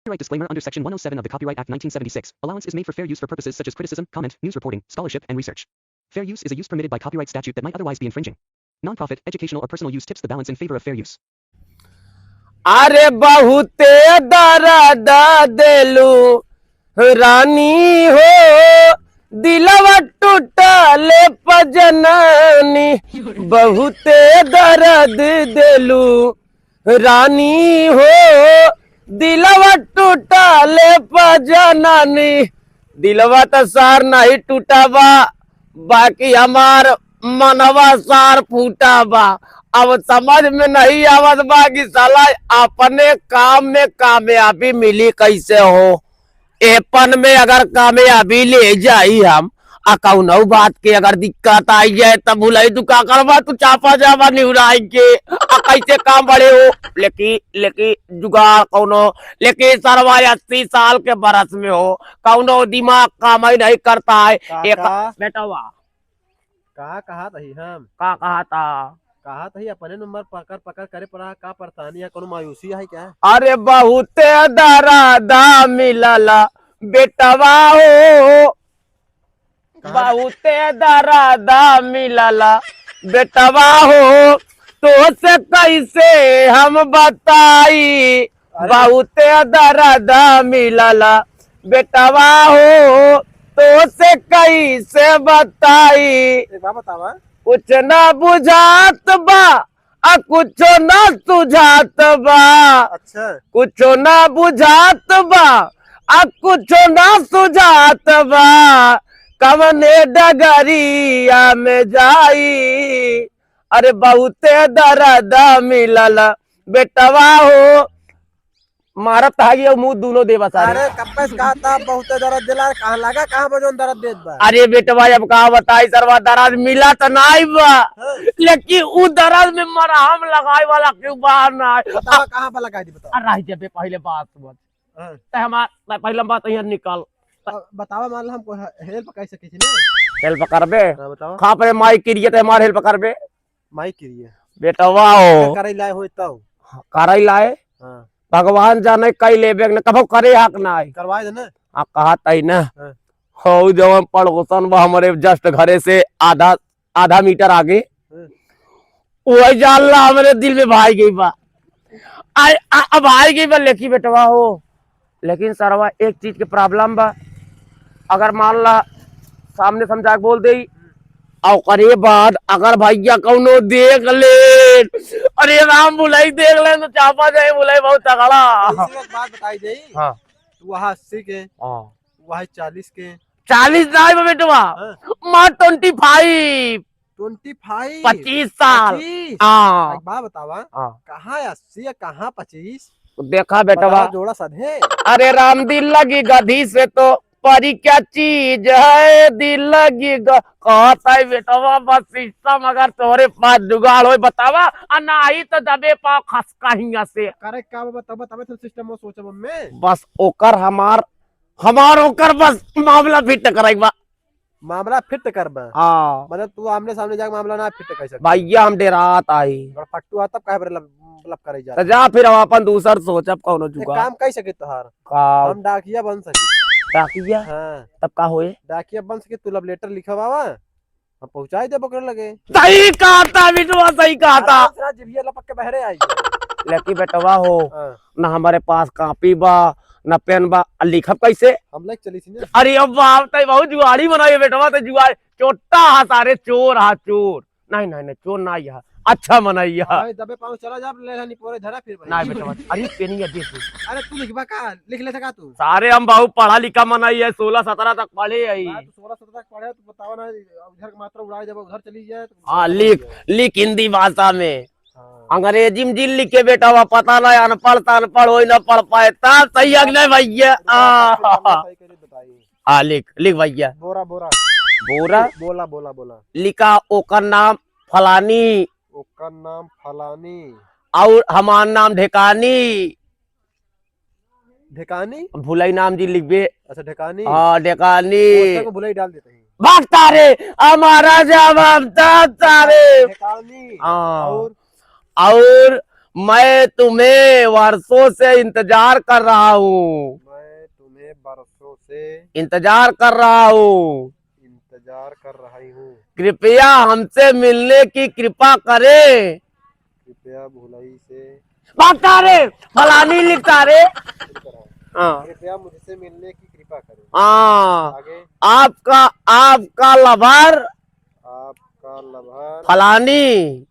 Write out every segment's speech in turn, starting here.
Copyright disclaimer under Section 107 of the Copyright Act 1976. Allowance is made for fair use for purposes such as criticism, comment, news reporting, scholarship, and research. Fair use is a use permitted by copyright statute that might otherwise be infringing. Nonprofit, educational, or personal use tips the balance in favor of fair use. अरे बहुते दर्द देलू रानी हो दिलवा टूटले पजननी बहुते दर्द देलू रानी हो दिलवा टूटले पजननी दिलवा तो सार नहीं टूटा बा बाकी हमार मनवा सार फूटा बा। अब समझ में नहीं आवत बा कि साला अपने काम में कामयाबी मिली कैसे हो। एपन में अगर कामयाबी ले जाई हम कौनो बात के अगर दिक्कत आई जाए तब भुलाई तू का करवा तू चापा जावा निहुराई के कैसे काम बड़े हो। लेकिन जुगाड़ कौनो लेकिन सरवा 80 साल के बरस में हो कौनो दिमाग काम ही नहीं करता है। एक बेटवा कहा तही हम का कहा था कहा तही अपने नंबर पकड़ पकड़ करे पड़ा का परेशानी है कोनो मायूसी है क्या? अरे बहुते दर्द मिलला बेटवा हो बहुते दर्द मिलला बेटवा हो तो से कैसे हम बताई बहुते दर्द मिलला बेटवा हो तो से कैसे बताई। एक बात बतावा कुछ ना बुझात बा कुछ ना सुझात बा। अच्छा कुछ ना बुझात बा कुछ ना सुझात बा कवने डगरिया में जाई। अरे बहुते दर्द मिलल बेटवा हो मारत है मुंह दोनों देवा सारे। अरे कब्बस कहा था बहुत दर्द दिला कहां लगा कहां बजोन दर्द देत बा? अरे बेटवा अब कहा बताई सरवा दर्द मिला तो नहीं बा लेकिन उ दर्द में मरहम लगाए वाला क्यों बाहर ना बतावा कहां पे लगाई दी बताओ। रह जबे पहले बात समझ हमार पहले बात यहाँ निकाल बतावा मान हमको हेल्प कर सके छी ने हेल्प करबे बताओ खा पे माई क्रिया तो हमार हेल्प करबे माई करिए बेटवा हो करे लाए होई तब करई लाए हां भगवान जाने कई लेबे न कभो करे हक ना करवाए दे ना कहा तई ना हाँ। हो जवन पड़ोसन बा हमारे जस्ट घरे से आधा मीटर आगे वही जानला हमारे दिल में भाई गई बा अब भाई गई बा लेकी बेटवा हो। लेकिन सरवा एक चीज के प्रॉब्लम बा अगर मान ला सामने समझा के बोल दे और करे बाद अगर भैया कौनो देख ले अरे राम बुलाई देख ले तो चापा जाए बुलाई बहुत तगड़ा। एक बात बताई दे हाँ तू वहां 80 के हाँ वहां 40 के 40 ना बेटवा माँ 25 25 साल। हाँ एक बात बतावा कहाँ 80 कहाँ 25 देखा बेटवा जोड़ा सधे। अरे राम दिल लगी गधी से तो परी क्या चीज है दिल लगी कहता है बेटवा बस सिस्टम अगर तोरे पास जुगाड़ हो बतावा नहीं तो दबे पाओ खसका हिंगा से करे का बतावा तबे तो सिस्टम में सोचब में बस ओकर हमार ओकर बस मामला फिट कराइबा मामला फिट करबा। हाँ मतलब तू आमने सामने जाके मामला ना फिट कर सकता भैया हम डेरात आई फट्टू आ तब काहे पर लब करे जा तो जा फिर हम अपन दूसर सोचब कौनो जुगाड़ काम कर सके तोहार काम हम डाकिया बन सके डाकिया हां तब का होए डाकिया बन सके तू लब लेटर लिखवावा हम पहुंचाई दे बकरे लगे। सही कहा था बिटवा सही कहा था जिभिया लपक के बहरे आई लेकिन बेटवा हो ना हमारे पास कॉपी बा ना पेन बा लिखब कैसे हम लेके चली थी। अरे अब बाप तई बहुत जुआड़ी बनाई बेटवा तो जुआड़ी चोटा हा सारे चोर हा चोर नहीं चोर ना यह अच्छा मनैया भाई दबे पाऊ चला जा ले हनी पोरे धरा फिर भाई ना बेटवा अरे पेनिया दे तू अरे तू लिखबा का लिख ले सका तू सारे हम बहुत पढ़ा लिखा मनाई है 16-17 तक पढ़े आई तू 16-17 तक पढ़े तो बताओ ना उधर मात्रा उड़ाए जब उधर चली जाए हाँ लिख हिंदी भाषा में अंग्रेजी में जिल लिख के बेटा पता नहीं अनपढ़ हो न पढ़ पाए तब सही अगले भैया लिख भैया बोरा बोरा बोरा बोला बोला बोला लिखा ओकर नाम फलानी ओकर नाम फलानी और हमार नाम ढेकानी ढेकानी भुलाई नाम जी लिखबे। अच्छा ढेकानी हाँ ढेकानी को भुलाई डाल देते हैं भागता रे हमारा जवाब तारे ढेकानी और मैं तुम्हें वर्षों से इंतजार कर रहा हूँ, मैं तुम्हें बरसों से इंतजार कर रहा हूँ, इंतजार कर रही हूँ। कृपया हमसे मिलने की कृपा करे। कृपया भुलाई से बाता रे फलानी लिखता रे। शुरू करा। हाँ कृपया मुझसे मिलने की कृपा करें। हाँ, आगे आपका आपका लवर आपका लवर फलानी।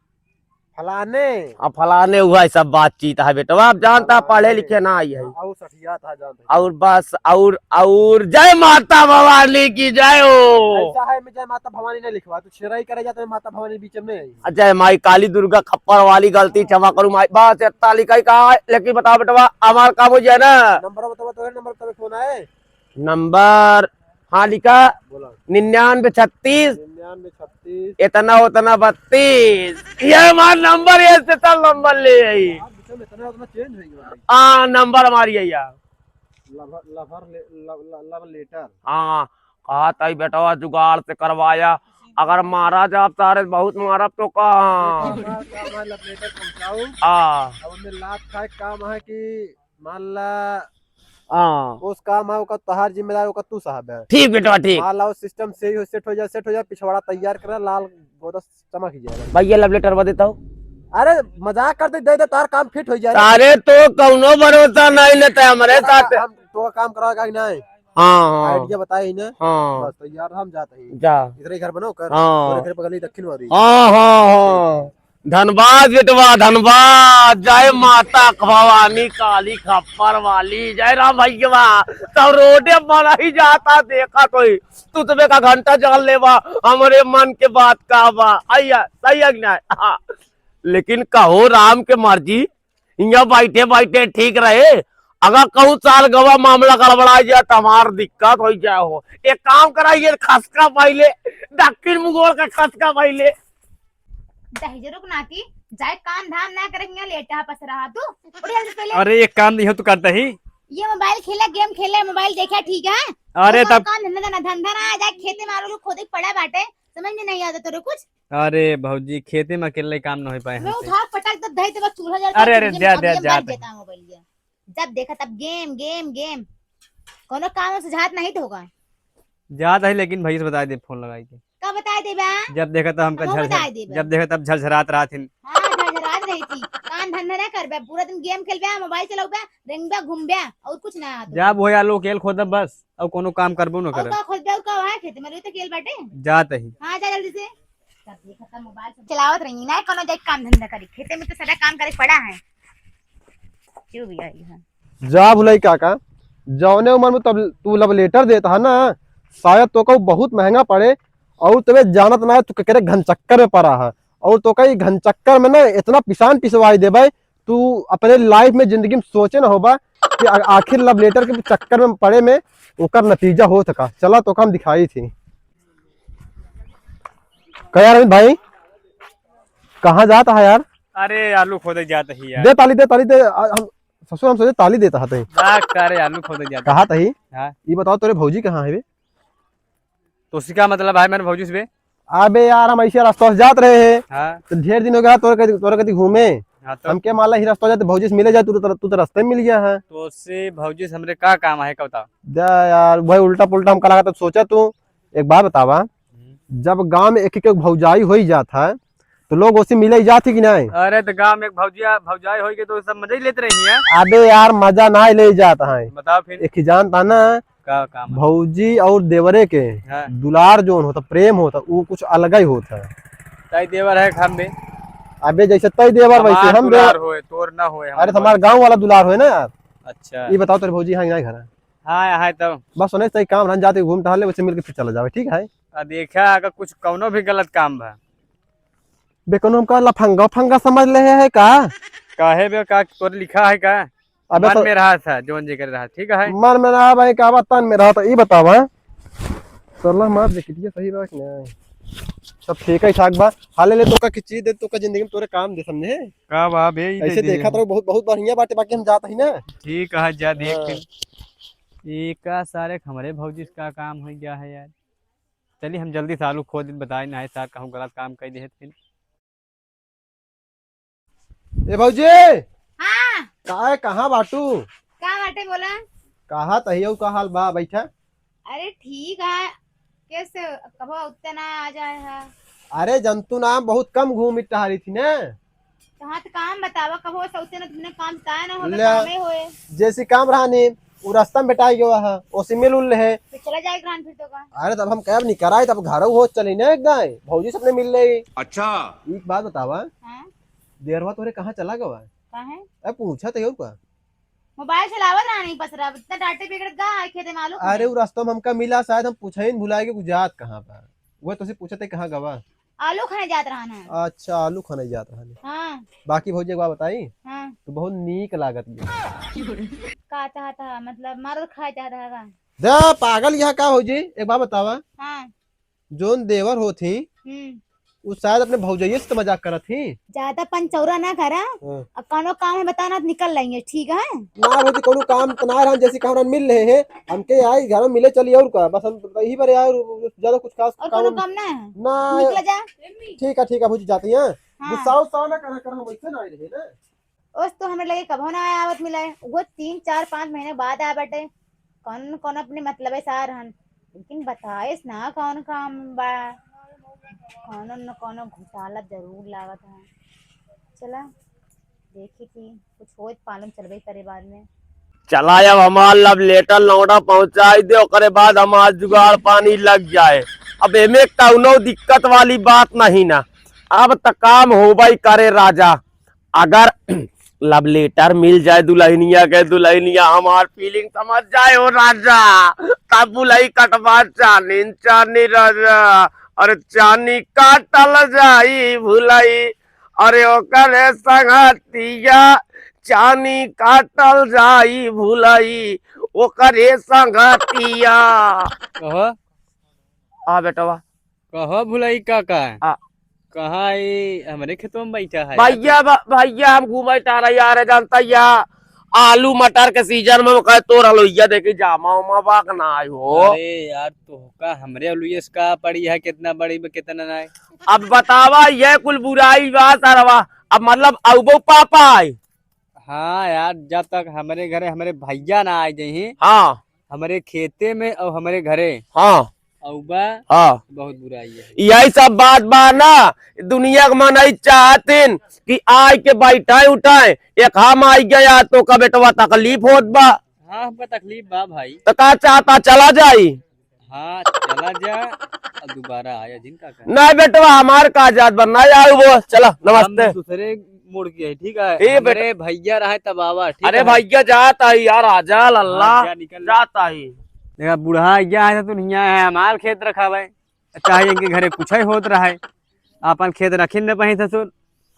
फलाने अब फलाने हुआ है सब बातचीत है बेटा, आप जानता है पढ़े फलाने लिखे ना आई है। और सठिया था जानते। और बस और जय माता भवानी की जय हो। ऐसा है मैं जय माता भवानी ने लिखवा तो छेरा ही करे जाता है माता भवानी बीच में आई। जय माई काली दुर्गा खप्पर वाली, गलती क्षमा करूँ माई, बस इतना लिखा ही कहा है। लेकिन बताओ बेटा हमारा काम हो जाए ना। नंबर बताओ तो नंबर तब फोन आए। नंबर हाँ लिखा बोला 9936 9936 इतना उतना 32। ये हमारा नंबर है, स्पेशल नंबर ले आई। बीच में इतना उतना चेंज हो गया भाई। हाँ नंबर हमारी है यार। Lover lover love letter. हाँ कहा था बेटा जुगाड़ से करवाया, अगर मारा जाब तारे बहुत मारा तो कहा। काम है लव लेटर पहुंचाओ। हाँ अब उनमें लात का एक काम है कि मान ला हाँ उस काम है का तहार जिम्मेदार होगा तू साहब है। ठीक बेटा ठीक। मान ला उस सिस्टम से ही सेट हो जाए पिछवाड़ा तैयार करा लाल गोदा चमक ही जाएगा। भाई ये लव लेटर बता देता हूँ। अरे मजाक करते दे दे तार काम फिट हो जाए। तारे तो कौनो भरोसा नहीं लेते हमारे साथ। हम तो काम कराएगा कि नहीं। हाँ हाँ आइडिया बताए ही ना। हाँ बस तो यार हम जाते हैं। जा इधर ही घर बनाओ कर हाँ और घर बगल ही दक्षिण वाली। हाँ हाँ हाँ धनबाद बेटवा धनबाद। जय माता भवानी काली खप्पर वाली, जय राम भैया। सब रोडे बना ही जाता देखा कोई, तू तुम्हें का घंटा जान लेवा हमारे मन के बात का बा आइया सही है कि नहीं। हाँ। लेकिन कहो राम के मर्जी, यहाँ बैठे बैठे ठीक रहे। अगर कहूँ साल गवा मामला गड़बड़ा जाए तो हमार दिक्कत हो जाए। हो एक काम कराइए, खसका पहले दक्षिण मुगोर का खसका पहले। दहेजरुक नाती जाए काम धाम ना करेंगे लेटा पस रहा तू उड़ जल्दी पहले। अरे एक काम नहीं हो तो करता ही। ये मोबाइल खेला गेम खेला मोबाइल देखा ठीक है। अरे तो तब काम धंधा ना जाए खेते मारो लोग खुद ही पड़ा बाटे समझ में नहीं आता तेरे कुछ। अरे भौजी खेते में अकेले काम ना हो पाए मैं हमसे। उठा पटक तो दही तो चूल्हा जलता अरे अरे जा जा जा देता मोबाइल ये जब देखा तब गेम गेम गेम कोनो काम से जात नहीं तो होगा। जाता है लेकिन भैया से बता दे फोन लगाई के। का बताए दे बा जब देखा तब हमका हमहू झरझर, बताए देबे। जब देखा तब झरझरात रहा थी। हाँ झरझरात रही थी काम धंधा ना करबे पूरा दिन गेम खेलबे मोबाइल चलाऊबे रेंगबे घूमबे और कुछ ना आता। जा वो आलू केल खोदब बस और कोनो काम करबो न और कर। का खोदबे और का है खेते में तो खेल बाटे। जात ही हाँ जा जल्दी से तब देखा था मोबाइल से चलावत रही ना कोनो जाके काम धंधा करी खेते में तो सारा काम करे पड़ा है। क्यों भी आई है जा भुलाई काका जौने उम्र में तब तू लव लेटर देता है ना शायद तो को बहुत महंगा पड़े और तुम्हें जानत ना है तू केरे घन चक्कर में पड़ा है और तो कई घन चक्कर में ना इतना पिसान पिसवाई देबे तू अपने लाइफ में जिंदगी में सोचे ना होबा कि आखिर लव लेटर के चक्कर में पड़े में ओकर नतीजा हो सका। चला तो हम दिखाई थी क्या अरविंद भाई कहाँ जाता है यार। अरे आलू खोदे जाता ही यार। दे ताली दे ताली दे हम ससुर हम सोचे ताली देता है करे आलू खोदे जाता। कहा तही हाँ ये बताओ तेरे भौजी कहाँ है बे। तो उसका क्या मतलब है मेरे भौजी से। अबे यार हम ऐसे रास्ता से जात रहे हैं हाँ तो ढेर दिन हो गया तोरे कदी घूमे हाँ तो हम क्या मान ला ही रास्ता जाते भौजी से मिले जाए तू तो रास्ते में मिल गया है। तो उससे भौजी से हमरे का काम है का बताओ। जा यार भाई उल्टा पुल्टा हम कला तब सोचा तू एक बात बतावा जब गांव में एक एक भौजाई हो ही जाता है तो लोग उससे मिले ही जाती कि नहीं। अरे तो गाँव में एक भौजिया भौजाई हो गई तो सब मजे ही लेते रही है। अबे यार मजा ना ही ले जाता है। बताओ फिर एक ही जानता ना का काम है। भौजी और देवरे के हाँ दुलार जो होता प्रेम होता वो कुछ अलग ही होता है। ताई देवर है खाम में अबे जैसे तई देवर वैसे हमार हम दुलार होए तोर ना होए अरे हमारे गांव वाला दुलार हो ना यार। अच्छा ये बताओ तेरे भौजी हाँ नहीं घर है। हाँ है तब बस सुने सही काम रन जाते घूम टहले वैसे मिलके फिर चला जावे ठीक है। देखा अगर कुछ कौनो भी गलत काम बा बेकनो हमका लफंगा फंगा समझ ले है का। काहे बे का तोर लिखा है का अबे मन तो में रहा था जोन जी कर रहा ठीक है। मन में रहा भाई का बात तन में रहा तो ये बतावा सरला मार दे किटिया सही बात नहीं सब ठीक है ठाक बा हाले ले तो का की चीज दे तो का जिंदगी में तोरे काम दे समझे। का बा बे ऐसे देखा तो बहुत बहुत बढ़िया बाटे बाकी हम जात ही ना। ठीक है जा देख हाँ। फिर ये का सारे हमारे भौजी का काम हो गया है यार। चलिए हम जल्दी से आलू खोद बताए ना है सार कहूँ गलत काम कर दे फिर। ए भौजी हाँ का कहाँ बाटू? क्या बाटे बोला? कहा तहियो का हाल बा बैठा? अरे ठीक है, कैसे कबो उतना ना आ जाए है। अरे जंतु नाम बहुत कम घूम टहरी थी ने। तो हाँ तो काम बतावा, कबो सौते ना तुमने काम बताया ना होवे, ले। कामे होए। जैसी काम रहा ने वो रास्ता में बेटा गया है ओसी मिल उल है। फिर चला जाए ग्रांड फिर तो का। अरे तब हम कैब नहीं कराए तब घर हो चली ना एकदम भौजी सबने मिल रही। अच्छा। एक बात बतावा, हाँ देरवा तोरे कहाँ चला गवा? कहाँ है? अरे पूछा तो का। मोबाइल चलावत रहा नहीं पसरा, इतना डांटे बिगड़ गा है खेते मालूम है? अरे वो रास्ता में हमका मिला शायद हम पूछा ही भुला के गुजरात कहाँ पर। वो तुझसे पूछा थे कहाँ गवा? आलू खाने जात रहा ना। अच्छा आलू खाने जात रहा। हाँ बाकी भौजी एक बात बताई हाँ। तो बहुत नीक लागत है। का चाहता मतलब मारो खाए चाहता है का? दे पागल यहाँ का भौजी एक बात बतावा, हाँ जोन देवर होती वो शायद अपने भौजैये से तो मजाक करत थी। ज्यादा पंचौरा ना करा। हाँ। अब कौनो काम है बताना तो निकल लेंगे, ठीक है? ना भौजी कोनो काम तना रहा जैसे काम मिल रहे हैं हमके आई घर में मिले चलिए और का बस हम यही पर यार ज्यादा कुछ खास और कोनो काम काम ना है? ना। निकल जा। ठीक है भौजी जाती हैं। हाँ। गुस्सा उस्सा ना कर हम वैसे ना आए रहे ना। उस तो हमें लगे कभो ना आया आवत मिला है, वो 3 4 5 महीने बाद आया बटे। कौन कौन अपने मतलब है सार हन, लेकिन बताइस ना कौन काम बा, कौनो न कौनो घोटाला जरूर लागत है। चला देखी थी कुछ हो पालम चलबे करे बाद में। चला अब हमार लव लेटर लौटा पहुंचाई दे ओकरे बाद हमार जुगाड़ पानी लग जाए। अब एमे कौनो दिक्कत वाली बात नहीं ना, अब तक काम होबई करे राजा। अगर लव लेटर मिल जाए दुल्हनिया के, दुल्हनिया हमार फीलिंग समझ जाए हो राजा, तब बुलाई कटवा चानी चानी राजा। अरे चानी काटल जाई भुलाई, अरे ओकरे संगतिया चानी काटल जाई भुलाई ओकरे संगतिया। कहो आ बेटवा कहो भुलाई काका आ। कहाँ ये हमारे खेतों में बैठा है? भैया हम घूमे टारा यार जानता या आलू मटर के सीजन में कहे तो रलोइया देखी जामा उमा बाक ना आयो हो। अरे यार तो का हमरे अलुए का पड़ी है, कितना बड़ी में कितना ना है। अब बतावा ये कुल बुराई बात अरवा, अब मतलब अबो पापा आए। हाँ यार जब तक हमारे घरे हमारे भैया ना आए जही हाँ हमारे खेते में और हमारे घरे हाँ औबा हाँ बहुत बुराई है। यही सब बात बा ना, दुनिया के मनई चाहतीन कि आय के बैठाए उठाए, एक हम आई गया तो का बेटवा तकलीफ होत बा। हाँ हमको तकलीफ बा भाई। तो का चाहता चला जाई? हाँ चला जा और दोबारा आया जिनका का। नहीं बेटवा हमार का जात बनना यार वो चला नमस्ते। हम दूसरे मोड़ की है ठीक है। ए हमारे भैया रहे तब आवा ठीक अरे है। भैया जाता ही यार आजा अल्लाह हाँ, जा निकल। जाता ही। देखा बूढ़ा गया है तो नहीं है, हमार खेत रखा हुआ है, चाहे इनके घरे कुछ ही होत रहा है, अपन खेत रखी न पही ससुर।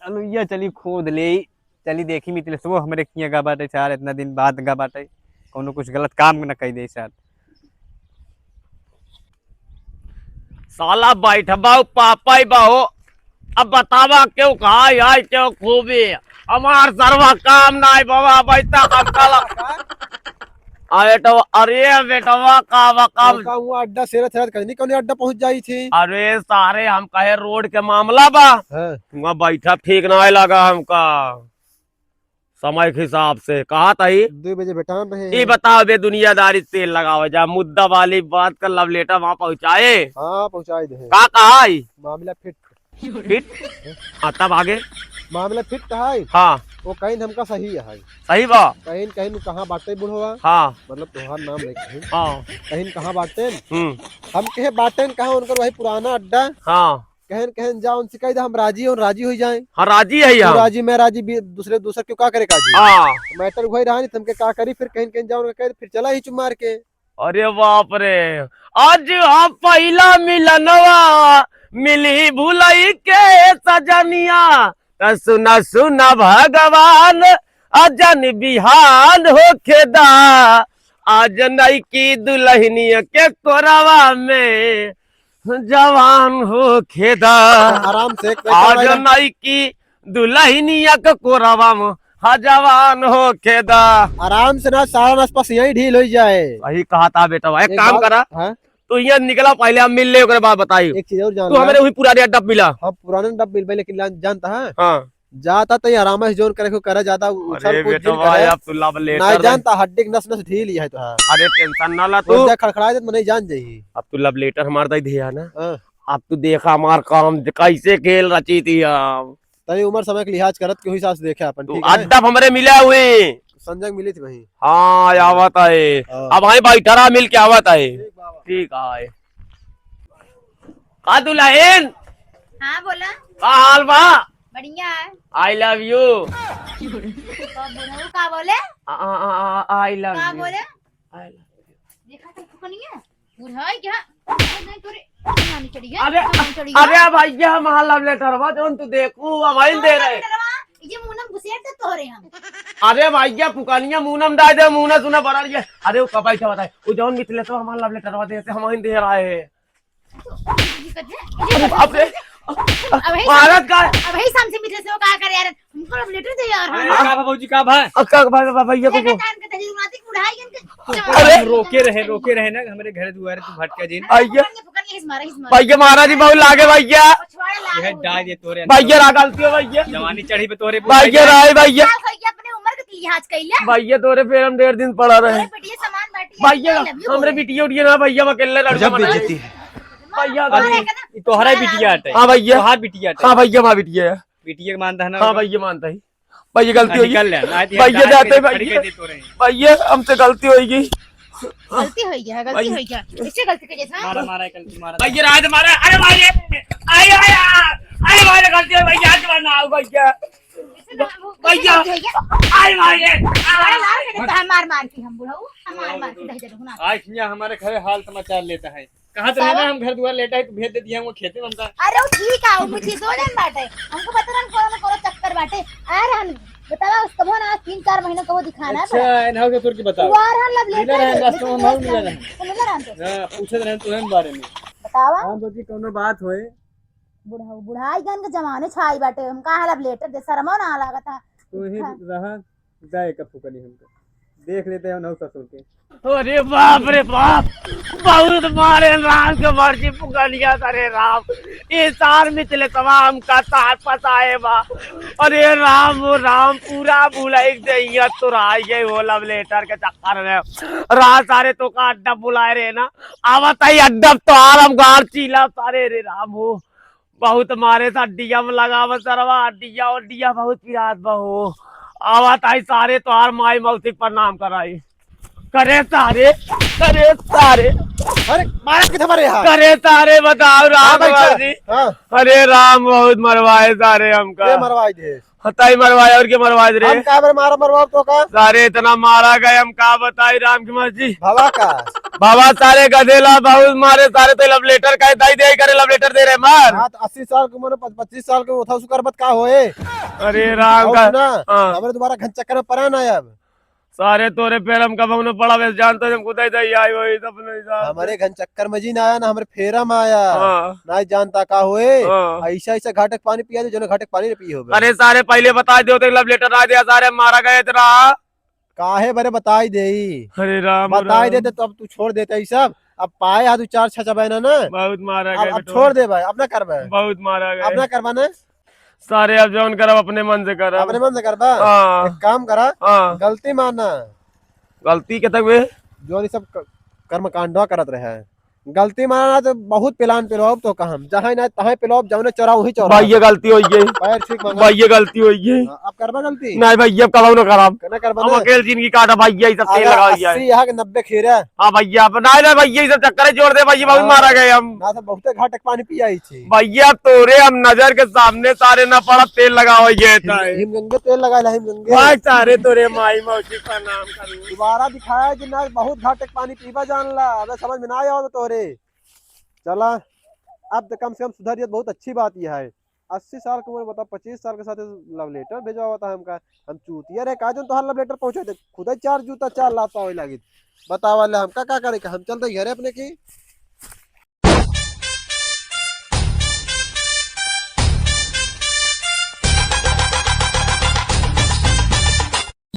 चलो ये चली खोद ले चली देखी मितले सो हमरे किया गा बाटे चार इतना दिन बाद गा बाटे कोनो कुछ गलत काम न कही दे सर। साला बैठबा पापा ही बाहो, अब बतावा क्यों कहा यार क्यों खूबी हमार सर्वा काम ना है बाबा बैठा काम काला। अरे बेटवा का हुआ अड्डा सेरा थेरा करनी कौन अड्डा पहुंच जाई थी। अरे सारे हम कहे रोड के मामला बा, हाँ। वहाँ बैठा ठीक ना लगा हमका समय के हिसाब से। कहा था ही 2 बजे बैठा रहे ये बताओ बे दुनियादारी तेल लगाओ जा मुद्दा वाली बात कर लव लेटर वहाँ पहुँचाए। हाँ पहुंचाई दे का कहा मामला फिट फिट तब आगे मामला फिट कहा हाँ वो कहीं हमका सही है सही बा कहीं कहीं कहाँ बाटे बुढ़वा हाँ मतलब तुम्हार नाम नहीं कहीं हाँ कहीं कहाँ बाटे हम्म हम कहे बाटे कहाँ उनका वही पुराना अड्डा हाँ कहन कहन जाओ उनसे कह दे हम राजी और राजी हो जाए। हाँ राजी है तू यहाँ राजी मैं राजी दूसरे दूसरा क्यों का करे काजी हाँ मैटर वही रहा नहीं तुमके का करी फिर कहीं कहीं जाओ कह फिर चला ही चुप मार के। अरे बाप रे आज हम पहला मिलनवा मिली भुलई के सजनिया सुना सुना भगवान अजन बिहान हो खेदा आज नई की दुल्हनिया के कोरवा में जवान हो खेदा आराम से आज नई की दुल्हनिया के कोरवा में जवान हो खेदा। आराम से ना सारा आसपास यही ढील हो जाए। वही कहा था बेटा एक काम करा हाँ? तो यहाँ निकला पहले हम मिल ले बाद बताई एक चीज और जान तू हमारे वही पुराने अड्डा मिला। हाँ पुराने डब मिल लेकिन जानता है हाँ जाता तो आराम से जोन करे को करे ज्यादा उछल अरे कूद बेटा जिन भाई करे अब तू लव नहीं लेटर दे। जानता हड्डी की नस नस ढील है तो हाँ अरे टेंशन ना ला तो तू। जा खड़खड़ा दे तो नहीं जान जाही अब तू लव लेटर हमार दे दिया ना। हाँ। अब तू देखा हमार काम कैसे खेल रची थी हम। तनी उम्र समय के लिहाज करत के हिसाब से देखे अपन तू ठीक है अड्डा हमरे मिले हुए। संजय मिली थी वहीं हाँ आवत है। हाँ। अब वहीं बैठा मिल के आवत है। ठीक बाबा ठीक है का दुल्हन हाँ बोला। का हाल बा। बढ़िया है। I love you. तो बुढ़ऊ का बोले? आई लव का यू। बोले? देखा तो फुकनिया बुढ़ा है क्या? नहीं तोरे नानी चढ़ी है। अरे नानी चढ़ी है। अरे भैया हमारा लव लेटर बा जोन तू देखू हमारी दे रहे। ये मुनम घुसेट से तोरे हम। अरे भैया पुकानिया मुनम डाल दे मुना सुना बना लिया। अरे वो कब बैठा बताए वो जौन मिथले तो हमारा लव लेटर दे से हमारी दे रहा है। अब रे भारत का अब ही सामने मित्र से वो कहा करे यार हमको लव लेटर दे यार। का बाबूजी का भाई अक्का भाई भैया को देखा टाइम के तजी रुनाती बुढ़ाई इनके। अरे रोके रहे ना हमारे घर दुआरे तू भटका जी भैया फुकनिया इस मारा भैया महाराज जी बहुत लागे भैया। छुआड़ा ला यह डाल ये तोरे भैया रा गलती हो भैया। जवानी चढ़ी पे तोरे भैया राय भैया अपने उम्र के लिहाज कइले। भैया तोरे पे हम 1.5 दिन पड़ा रहे। बेटिया सामान बैठी भैया हमरे बिटिया उठिए ना भैया मैं अकेले लड़का बना भैया तोहरा बिटिया हटे हाँ भैया तोहार बिटिया हटे हाँ भैया माँ बिटिया है। बिटिया के मानता है ना हाँ भैया मानता ही भैया गलती होगी निकल ले भैया जाते भैया भैया हमसे गलती होगी गलती हुई है गलती हुई है इससे गलती के जैसा मारा मारा कल मारा भैया राज मारा अरे भाई आए आए आए भाई गलती है भैया आज मारना आओ भैया भैया आए भाई मार मार के हम बुढ़ाऊ मार मार के दे दे ना। आज यहाँ हमारे घर हाल समाचार लेता है कहाँ तो रहना हम घर दुआर लेटा है तो भेज दे दिया वो खेते में हमका अरे वो ठीक है वो मुझे दो दिन बाटे हमको पता ना कौन कौन चक्कर बाटे आ रहन बतावा उसको वो ना 3-4 महीने को वो दिखाना है अच्छा इन्हां के तोर के बताओ वार हन लब मिला रहे रास्ते में हम मिला रहे तो मिला रहन तो हां पूछत रहे तो हम बारे में बतावा हम सोची कोनो बात होए बुढ़ाऊ बुढ़ाई गन के जमाने छाई बाटे हम कहा लब लेटर दे शर्मो ना लागत है तो ही रहा जाए का फुकनी हमको देख लेते हैं नौ ससुर के अरे बाप रे बाप बहुत मारे राम के मर्जी पुकारिया करे राम ये सार मिथले तमाम का तार पताए बा अरे राम वो राम पूरा बुलाई दैया तो राय गए वो लव लेटर के चक्कर में रात सारे तो का अड्डा बुलाए रे ना आवत ही अड्डा तो आराम गार चीला सारे रे राम हो बहुत मारे अड्डिया में लगाव सरवा अड्डिया उड्डिया बहुत पिरात बहु आवत आई सारे तो आर माई मौसी प्रणाम कराई करे सारे अरे मारा किथे मारे यहाँ करे सारे बताओ राम जी हाँ अरे राम बहुत मरवाए सारे हमका ये मरवाई दे हताई मरवाए और क्या मरवाए रे हम का बार मारा मरवा तो का सारे इतना मारा गए हम का बताई राम की मर्जी भवा का बाबा सारे गधेला बहुत मारे सारे तो लव लेटर का दाई दे करे लव लेटर दे रहे मार हाँ तो 80 साल की उम्र 25 साल के उठा सुकर बत का होए अरे राम का ना हाँ। हमारे दोबारा घन चक्कर में पड़ा ना अब सारे तोरे पैर हम कब हमने पड़ा वैसे जानते हम खुदा ही दई आई वही सपने हमारे घन चक्कर में जी ना आया ना हमारे फेरा में आया हाँ। ना जानता का होए हाँ। ऐसा ऐसा घाटक पानी पिया दे जो घाटक पानी नहीं पी होगा अरे सारे पहले बता दो लव लेटर आ दिया सारे मारा गए तेरा काहे बरे बताई दे अरे राम बताई राम। देते तो अब तू छोड़ देते ही सब अब पाए हाथ 4-6 बहना ना बहुत मारा अब गए छोड़ दे भाई अपना करबा बहुत मारा गए अपना करबा ना सारे अब जौन करब अपने मन से करब अपने मन से करबा हाँ एक काम करा हाँ गलती मानना गलती के तक वे जो ये सब कर्म कांडवा करत रहे गलती माना तो बहुत पिलान पिलोब तो कहम जहाँ ना तहाँ पिलोब जौने चौरा वही चौरा भाई ये गलती हो गई पैर ठीक मांगा भाई ये गलती हो गई अब करबा गलती नहीं भाई अब कलाऊ ना खराब करना करबा हम ना अकेले जिंदगी काटा भाई ये सब तेल लगा दिया है 80 यहाँ के 90 खीरा हाँ भैया अब नहीं भैया ये सब चक्कर जोड़ दे भैया बहुत मारा गए हम ना तो बहुत घाटक पानी पिया ही थी भैया तोरे हम नजर के सामने सारे ना पड़ा तेल लगा हो गए हिमगंगे तेल लगा हिमगंगे भाई सारे तोरे माई मौसी का नाम करूँ दोबारा दिखाया कि ना बहुत घाटक पानी पीवा जान ला अबे समझ में ना आया तोरे चला अब तो कम से कम सुधरियत बहुत अच्छी बात यह है 80 साल की उम्र बता 25 साल के साथ लव लेटर भेजा हुआ था हमका हम चूतिया रे का जो तो लव लेटर पहुंचे थे खुद 4 जूता 4 लाता हो लगी बतावा हम का करे हम चलते घरे अपने की